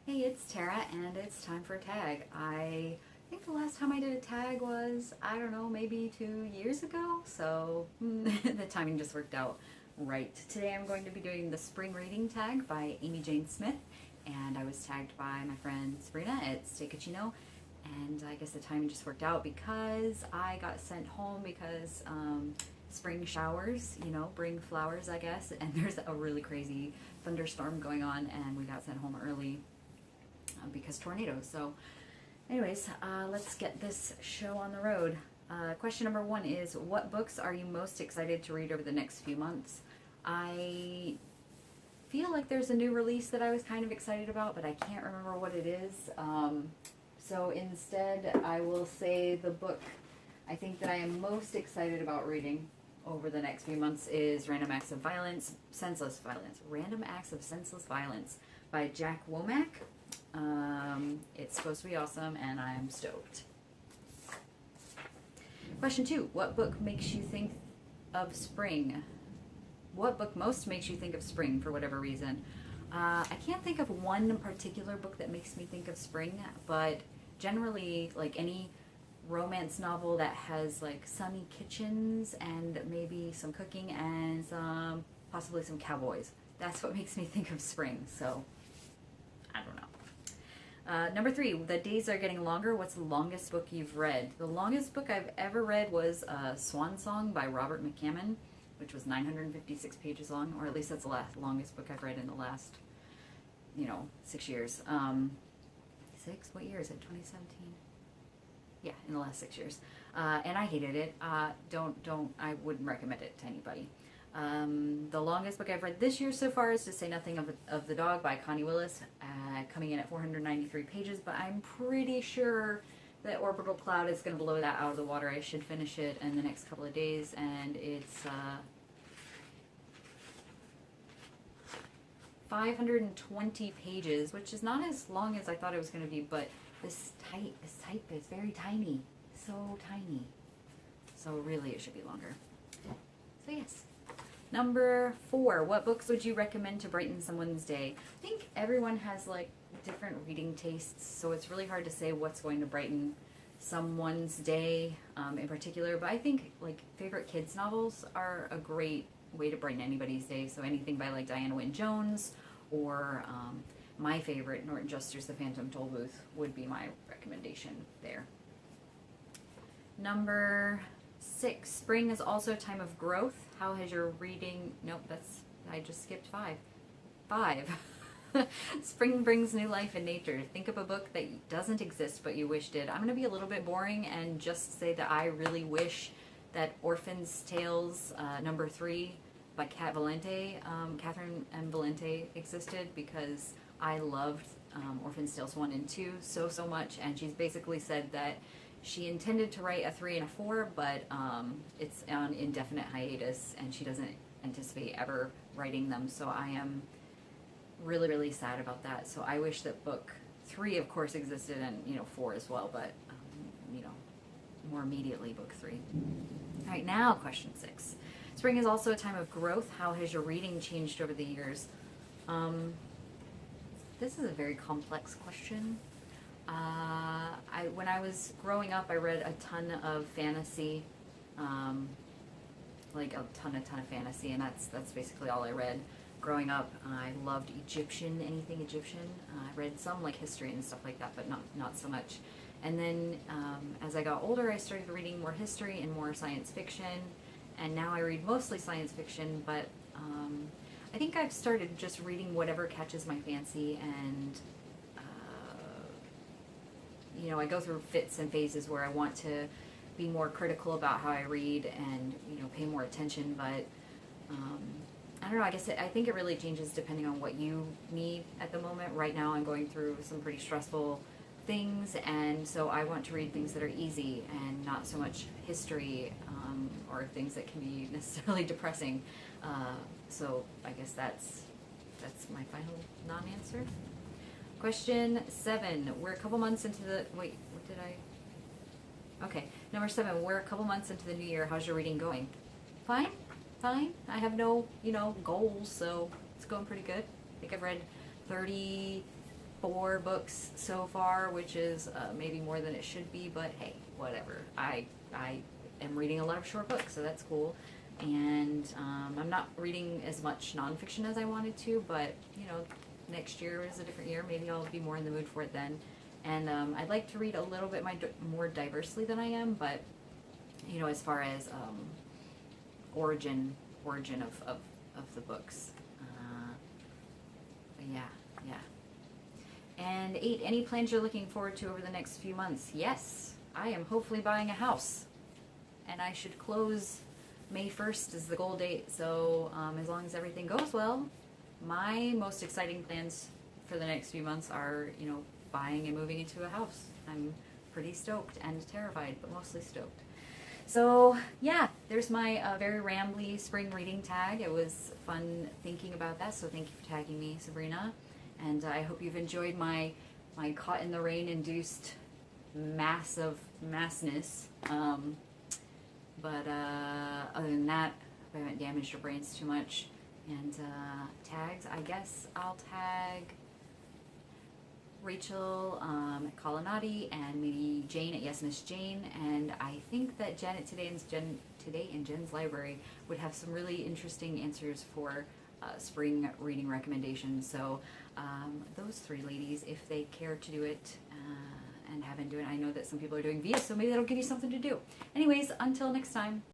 Hey, it's Tara, and it's time for a tag. I think the last time I did a tag was, I don't know, maybe 2 years ago, so the timing just worked out right. Today I'm going to be doing the spring reading tag by Amy Jane Smith, and I was tagged by my friend Sabrina at Stay Cucino, and I guess the timing just worked out because I got sent home because spring showers, bring flowers, I guess, and there's a really crazy thunderstorm going on, and we got sent home early because tornadoes. So anyways, let's get this show on the road. Question number one is, what books are you most excited to read over the next few months? I feel like there's a new release that I was kind of excited about, but I can't remember what it is. So instead, I will say the book I think that I am most excited about reading over the next few months is Random Acts of Senseless Violence by Jack Womack. It's supposed to be awesome, and I'm stoked. Question two, what book makes you think of spring? What book most makes you think of spring for whatever reason? I can't think of one particular book that makes me think of spring, but generally, like any romance novel that has like sunny kitchens and maybe some cooking and possibly some cowboys. That's what makes me think of spring, so I don't know. Number three, the days are getting longer. What's the longest book you've read? The longest book I've ever read was Swan Song by Robert McCammon, which was 956 pages long, or at least that's the longest book I've read in the last, 6 years. Six? What year is it? 2017? Yeah, in the last 6 years. And I hated it. I wouldn't recommend it to anybody. The longest book I've read this year so far is To Say Nothing of the Dog by Connie Willis, coming in at 493 pages, but I'm pretty sure that Orbital Cloud is going to blow that out of the water. I should finish it in the next couple of days, and it's 520 pages, which is not as long as I thought it was going to be, but this type is very tiny, so tiny. So really it should be longer. So yes. Number four, what books would you recommend to brighten someone's day? I think everyone has like different reading tastes, so it's really hard to say what's going to brighten someone's day in particular, but I think like favorite kids novels are a great way to brighten anybody's day. So anything by like Diana Wynne Jones or my favorite, Norton Juster's The Phantom Tollbooth would be my recommendation there. Number six, spring is also a time of growth. How has your reading... Nope, I just skipped five. Spring brings new life in nature. Think of a book that doesn't exist but you wish did. I'm going to be a little bit boring and just say that I really wish that Orphan's Tales number 3 by Catherine M. Valente existed, because I loved Orphan's Tales 1 and 2 so much, and she's basically said that she intended to write a 3 and a 4, but it's on indefinite hiatus, and she doesn't anticipate ever writing them. So I am really, really sad about that. So I wish that book 3, of course, existed, and 4 as well, but more immediately book 3. All right, now question 6. Spring is also a time of growth. How has your reading changed over the years? This is a very complex question. When I was growing up, I read a ton of fantasy, like a ton of fantasy, and that's basically all I read growing up. I loved anything Egyptian. I read some like history and stuff like that, but not so much. And then as I got older, I started reading more history and more science fiction, and now I read mostly science fiction, but I think I've started just reading whatever catches my fancy, and I go through fits and phases where I want to be more critical about how I read and, pay more attention, but I don't know, I think it really changes depending on what you need at the moment. Right now I'm going through some pretty stressful things, and so I want to read things that are easy and not so much history or things that can be necessarily depressing. So I guess that's my final non-answer. Question 7. We're a couple months into the... Wait, what did I... Okay, number 7. We're a couple months into the new year. How's your reading going? Fine. I have no, goals, so it's going pretty good. I think I've read 34 4 books so far, which is maybe more than it should be, but hey, whatever. I am reading a lot of short books, so that's cool. And I'm not reading as much nonfiction as I wanted to, but you know, next year is a different year. Maybe I'll be more in the mood for it then. And I'd like to read a little bit more diversely than I am, but you know, as far as origin of the books. Yeah. And 8, any plans you're looking forward to over the next few months? Yes, I am hopefully buying a house, and I should close May 1st is the goal date, so as long as everything goes well, my most exciting plans for the next few months are, you know, buying and moving into a house. I'm pretty stoked and terrified, but mostly stoked. So yeah, there's my very rambly spring reading tag. It was fun thinking about that, so thank you for tagging me, Sabrina. And I hope you've enjoyed my caught in the rain induced massness. But other than that, I haven't damaged your brains too much. And tags, I guess I'll tag Rachel at Colonnati and maybe Jane at Yes Miss Jane. And I think that Janet today in Jen's library would have some really interesting answers for spring reading recommendations. So those 3 ladies, if they care to do it and haven't done it, I know that some people are doing via, so maybe that'll give you something to do. Anyways, until next time.